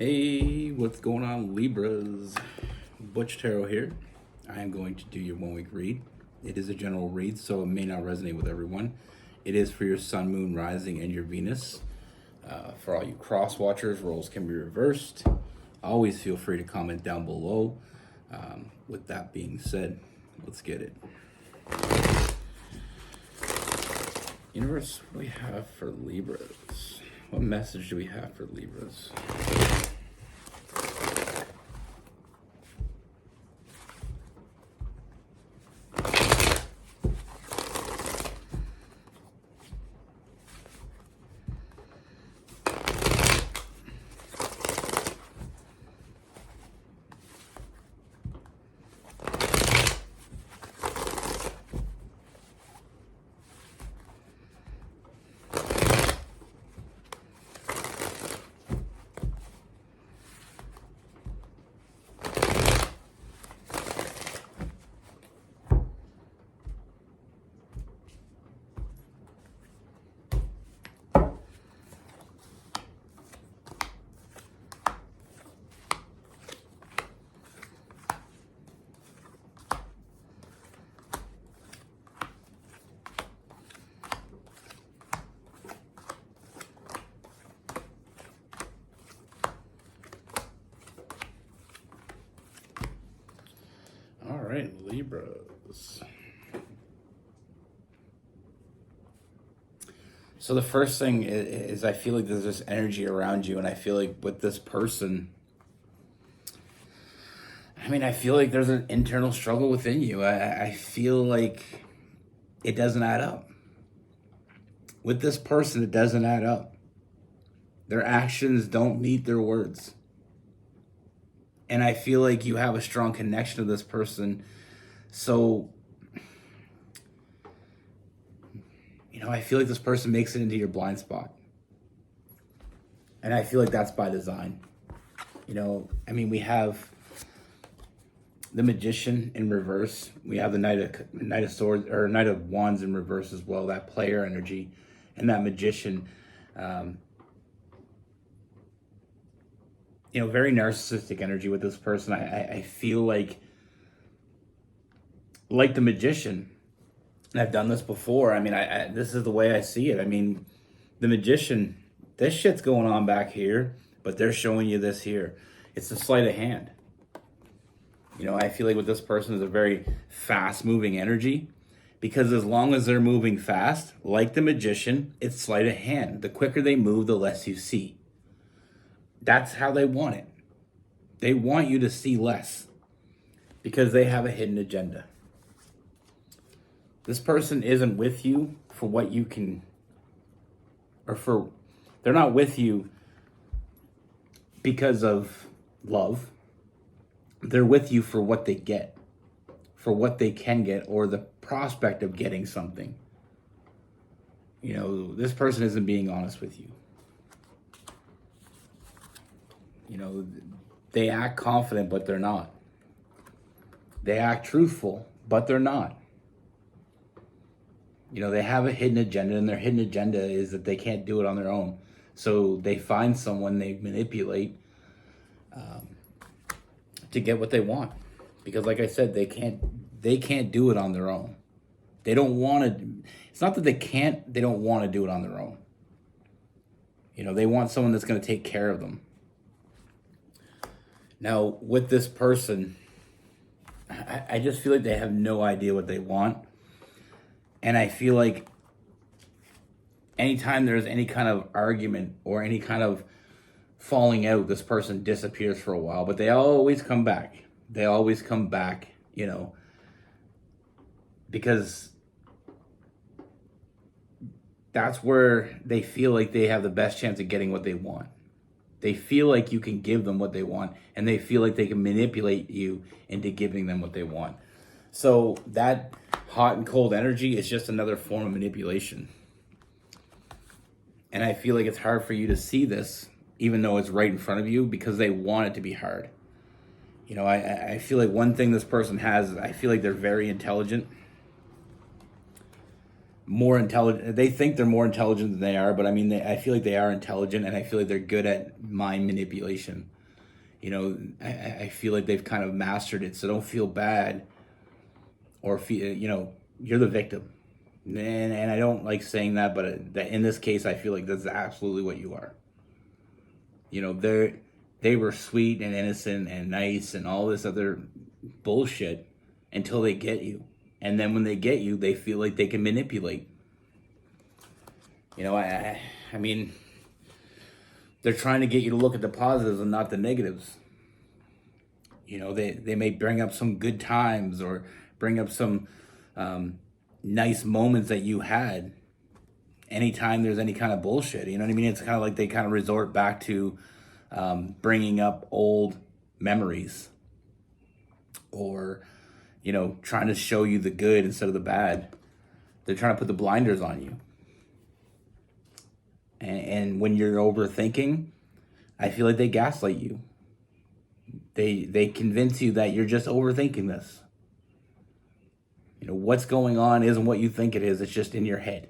Hey, what's going on, Libras? Butch Tarot here. I am going to do your 1 week read. It is a general read, so it may not resonate with everyone. It is for your Sun, Moon, Rising, and your Venus. For all you cross watchers, roles can be reversed. Always feel free to comment down below. With that being said, let's get it. Universe, what do we have for Libras? What message do we have for Libras? All right, Libras. So the first thing is I feel like there's this energy around you, and I feel like with this person, I feel like there's an internal struggle within you. I feel like it doesn't add up. With this person, it doesn't add up. Their actions don't meet their words. And I feel like you have a strong connection to this person. So, I feel like this person makes it into your blind spot. And I feel like that's by design. We have the Magician in reverse. We have the Knight of Swords, or Knight of Wands in reverse as well. That player energy and that Magician. Very narcissistic energy with this person. I feel like the Magician, and I've done this before. This is the way I see it. The Magician, this shit's going on back here, but they're showing you this here. It's a sleight of hand. I feel like with this person is a very fast-moving energy, because as long as they're moving fast, like the Magician, it's sleight of hand. The quicker they move, the less you see. That's how they want it. They want you to see less because they have a hidden agenda. This person isn't with you for what you can, they're not with you because of love. They're with you for what they get, for what they can get, or the prospect of getting something. This person isn't being honest with you. They act confident, but they're not. They act truthful, but they're not. They have a hidden agenda, and their hidden agenda is that they can't do it on their own. So they find someone they manipulate to get what they want. Because like I said, they can't do it on their own. They don't want to. It's not that they don't want to do it on their own. They want someone that's going to take care of them. Now, with this person, I just feel like they have no idea what they want. And I feel like anytime there's any kind of argument or any kind of falling out, this person disappears for a while. But they always come back. They always come back, because that's where they feel like they have the best chance of getting what they want. They feel like you can give them what they want, and they feel like they can manipulate you into giving them what they want. So that hot and cold energy is just another form of manipulation. And I feel like it's hard for you to see this, even though it's right in front of you, because they want it to be hard. I feel like one thing this person has is I feel like they're very intelligent. more intelligent. They think they're more intelligent than they are, but I mean, I feel like they are intelligent, and I feel like they're good at mind manipulation. I feel like they've kind of mastered it. So don't feel bad or feel, you're the victim. And I don't like saying that, but that in this case, I feel like that's absolutely what you are. They were sweet and innocent and nice and all this other bullshit until they get you. And then when they get you, they feel like they can manipulate. I mean, they're trying to get you to look at the positives and not the negatives. They may bring up some good times or bring up some nice moments that you had anytime there's any kind of bullshit. You know what I mean? It's kind of like they kind of resort back to bringing up old memories or, trying to show you the good instead of the bad. They're trying to put the blinders on you. And when you're overthinking, I feel like they gaslight you. They convince you that you're just overthinking this. What's going on isn't what you think it is. It's just in your head.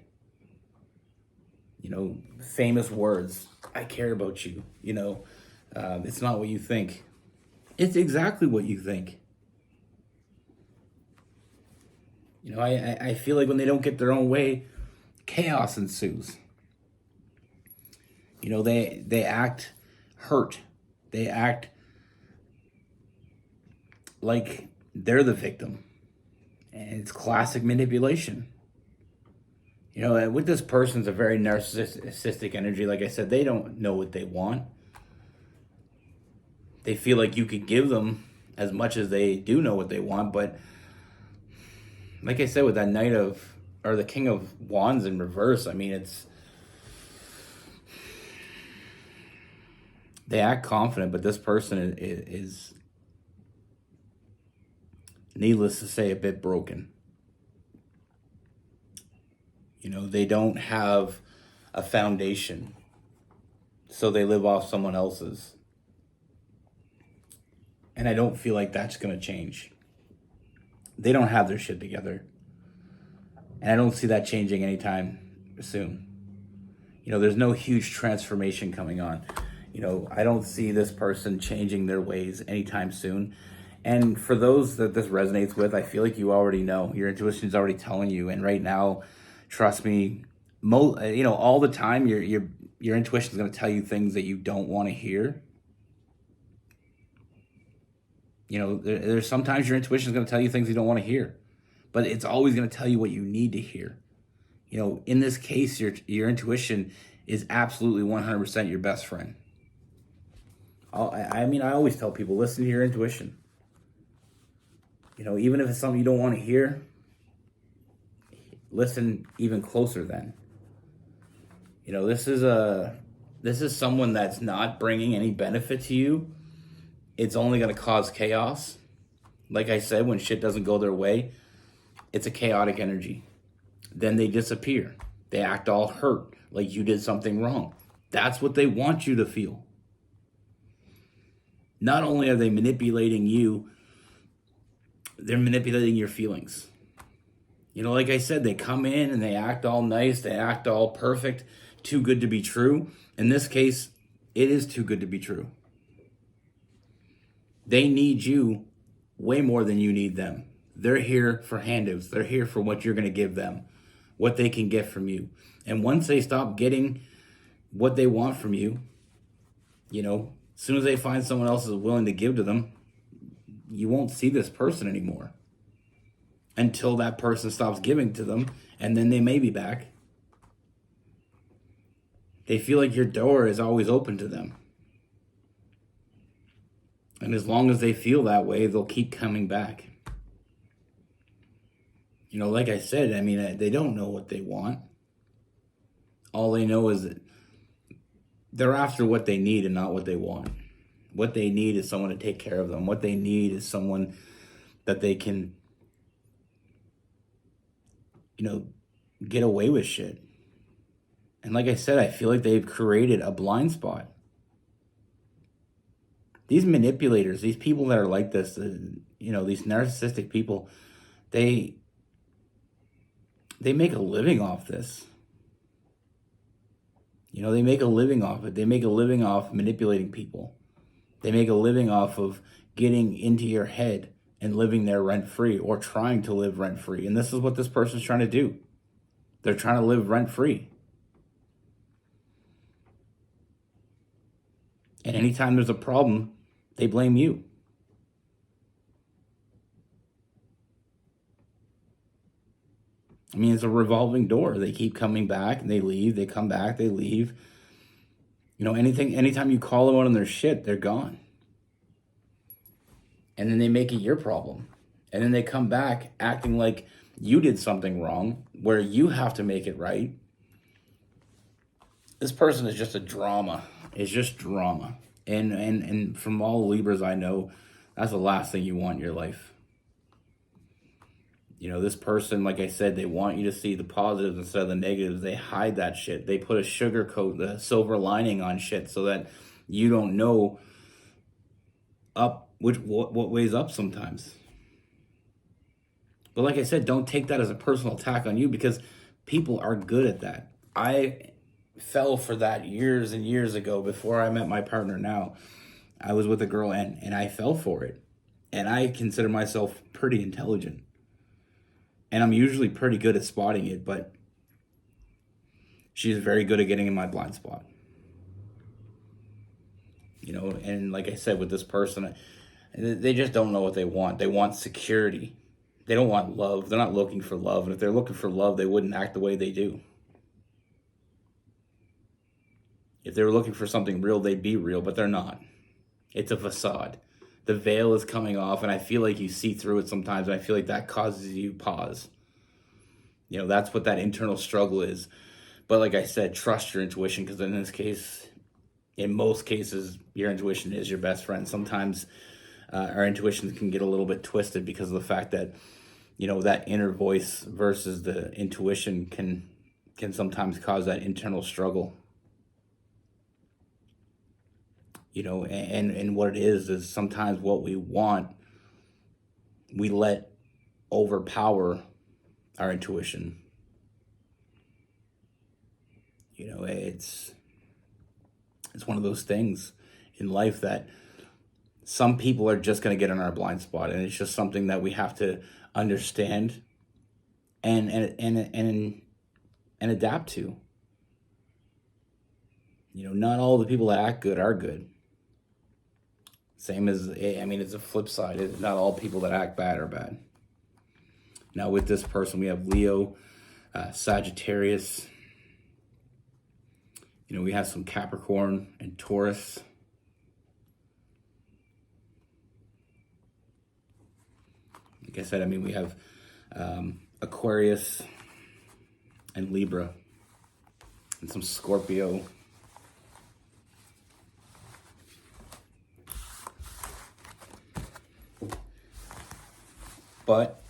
Famous words. I care about you. It's not what you think. It's exactly what you think. I feel like when they don't get their own way, chaos ensues. They act hurt. They act like they're the victim. And it's classic manipulation. With this person's a very narcissistic energy. Like I said, they don't know what they want. They feel like you could give them as much as they do know what they want. But like I said, with that the King of Wands in reverse, I mean, they act confident, but this person is needless to say, a bit broken. They don't have a foundation, so they live off someone else's. And I don't feel like that's going to change. They don't have their shit together. And I don't see that changing anytime soon. There's no huge transformation coming on. I don't see this person changing their ways anytime soon. And for those that this resonates with, I feel like you already know. Your intuition's already telling you. And right now, trust me, all the time, your intuition's going to tell you things that you don't want to hear. There's sometimes your intuition's going to tell you things you don't want to hear, but it's always going to tell you what you need to hear. In this case, your intuition is absolutely 100% your best friend. I always tell people, listen to your intuition. Even if it's something you don't want to hear, listen even closer then. This is someone that's not bringing any benefit to you. It's only going to cause chaos. Like I said, when shit doesn't go their way, it's a chaotic energy. Then they disappear. They act all hurt, like you did something wrong. That's what they want you to feel. Not only are they manipulating you, they're manipulating your feelings. Like I said, they come in and they act all nice, they act all perfect, too good to be true. In this case, it is too good to be true. They need you way more than you need them. They're here for handouts. They're here for what you're going to give them, what they can get from you. And once they stop getting what they want from you, as soon as they find someone else is willing to give to them, you won't see this person anymore until that person stops giving to them, and then they may be back. They feel like your door is always open to them. And as long as they feel that way, they'll keep coming back. Like I said, they don't know what they want. All they know is that they're after what they need and not what they want. What they need is someone to take care of them. What they need is someone that they can, get away with shit. And like I said, I feel like they've created a blind spot. These manipulators, these people that are like this, these narcissistic people, they they make a living off this. You know, they make a living off it. They make a living off manipulating people. They make a living off of getting into your head and living there rent-free, or trying to live rent-free. And this is what this person's trying to do. They're trying to live rent-free. And anytime there's a problem, they blame you. I mean, it's a revolving door. They keep coming back and they leave. They come back, they leave. You know, anytime you call them out on their shit, they're gone. And then they make it your problem. And then they come back acting like you did something wrong, where you have to make it right. This person is just a drama. It's just drama. And from all Libras I know, that's the last thing you want in your life. You know, this person, like I said, they want you to see the positives instead of the negatives. They hide that shit. They put a sugar coat, the silver lining on shit, so that you don't know what way's up sometimes. But like I said, don't take that as a personal attack on you, because people are good at that. I fell for that years and years ago before I met my partner now. I was with a girl and I fell for it. And I consider myself pretty intelligent. And I'm usually pretty good at spotting it, but she's very good at getting in my blind spot. You know, and like I said, with this person, they just don't know what they want. They want security. They don't want love. They're not looking for love. And if they're looking for love, they wouldn't act the way they do. If they were looking for something real, they'd be real, but they're not. It's a facade. The veil is coming off, and I feel like you see through it sometimes, and I feel like that causes you pause. You know, that's what that internal struggle is. But like I said, trust your intuition, because in this case, in most cases, your intuition is your best friend. Sometimes our intuitions can get a little bit twisted because of the fact that, you know, that inner voice versus the intuition can sometimes cause that internal struggle. You know, and what it is sometimes what we want, we let overpower our intuition. You know, it's one of those things in life that some people are just going to get in our blind spot, and it's just something that we have to understand and adapt to. You know, not all the people that act good are good. Same as, I mean, it's a flip side. It's not all people that act bad are bad. Now with this person, we have Leo, Sagittarius. You know, we have some Capricorn and Taurus. Like I said, I mean, we have Aquarius and Libra and some Scorpio. But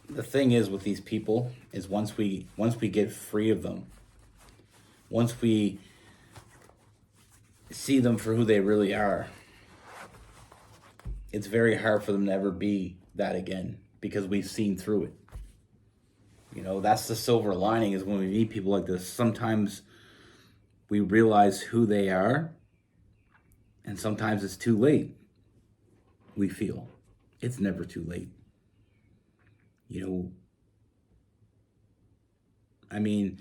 the thing is with these people is once we get free of them, once we see them for who they really are, it's very hard for them to ever be that again, because we've seen through it. You know, that's the silver lining, is when we meet people like this, sometimes we realize who they are, and sometimes it's too late. We feel it's never too late. You know, I mean,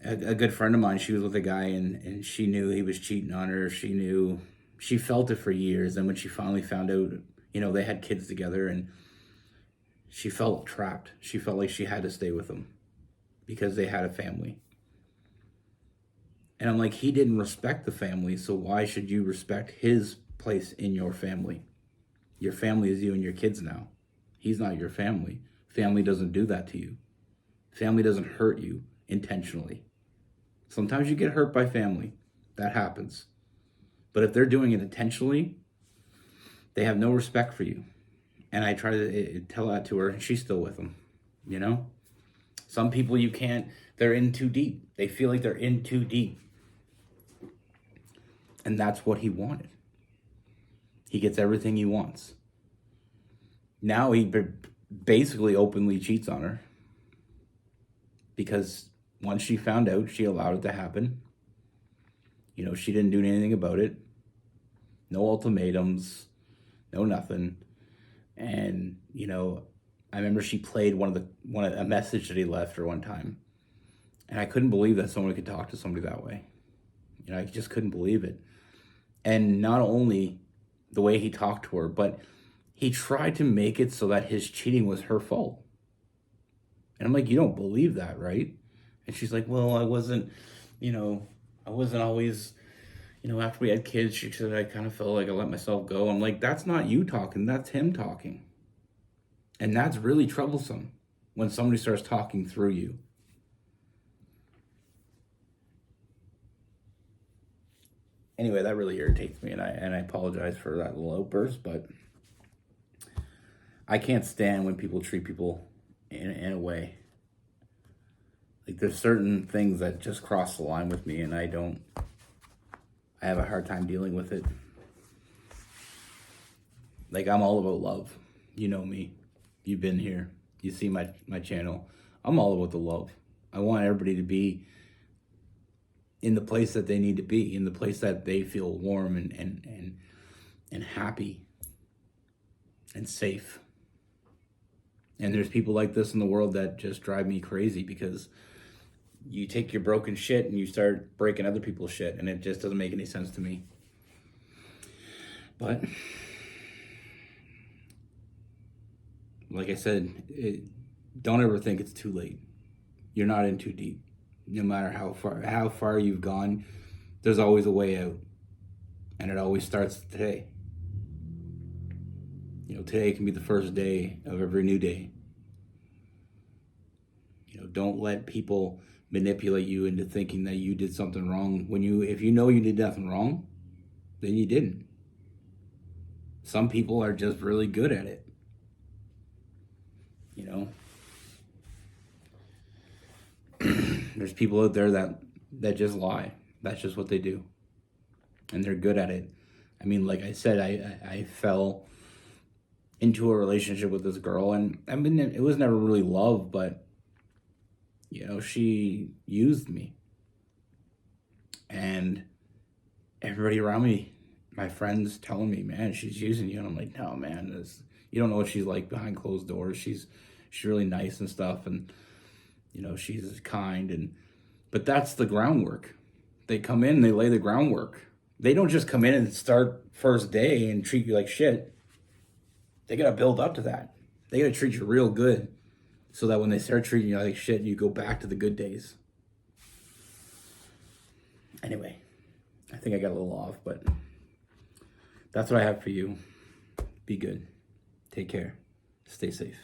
a good friend of mine, she was with a guy and she knew he was cheating on her. She felt it for years. And when she finally found out, you know, they had kids together, and she felt trapped. She felt like she had to stay with him because they had a family. And I'm like, he didn't respect the family, so why should you respect his place in your family? Your family is you and your kids now. He's not your family. Family doesn't do that to you. Family doesn't hurt you intentionally. Sometimes you get hurt by family. That happens. But if they're doing it intentionally, they have no respect for you. And I try to tell that to her, and she's still with them. You know? Some people you can't, they're in too deep. They feel like they're in too deep. And that's what he wanted. He gets everything he wants. Now he basically openly cheats on her. because once she found out, she allowed it to happen. You know, she didn't do anything about it. No ultimatums, no nothing. And, you know, I remember she played a message that he left her one time. And I couldn't believe that someone could talk to somebody that way. You know, I just couldn't believe it. And not only the way he talked to her, but he tried to make it so that his cheating was her fault. And I'm like, you don't believe that, right? And she's like, well, I wasn't always, you know, after we had kids, she said, I kind of felt like I let myself go. I'm like, that's not you talking, that's him talking. And that's really troublesome when somebody starts talking through you. Anyway, that really irritates me, and I apologize for that little outburst, but I can't stand when people treat people in a way. Like, there's certain things that just cross the line with me, and I have a hard time dealing with it. Like, I'm all about love. You know me. You've been here. You see my channel. I'm all about the love. I want everybody to be in the place that they need to be, in the place that they feel warm and happy and safe. And there's people like this in the world that just drive me crazy, because you take your broken shit and you start breaking other people's shit, and it just doesn't make any sense to me. But like I said, don't ever think it's too late. You're not in too deep. No matter how far you've gone, there's always a way out. And it always starts today. You know, today can be the first day of every new day. You know, don't let people manipulate you into thinking that you did something wrong. If you know you did nothing wrong, then you didn't. Some people are just really good at it. You know? There's people out there that just lie. That's just what they do. And they're good at it. I mean, like I said, I fell into a relationship with this girl, and I mean, it was never really love, but, you know, she used me. And everybody around me, my friends telling me, man, she's using you. And I'm like, no, man, you don't know what she's like behind closed doors. She's really nice and stuff. And, you know, she's kind, but that's the groundwork. They come in, they lay the groundwork. They don't just come in and start first day and treat you like shit. They gotta build up to that. They gotta treat you real good, so that when they start treating you like shit, you go back to the good days. Anyway, I think I got a little off, but that's what I have for you. Be good. Take care. Stay safe.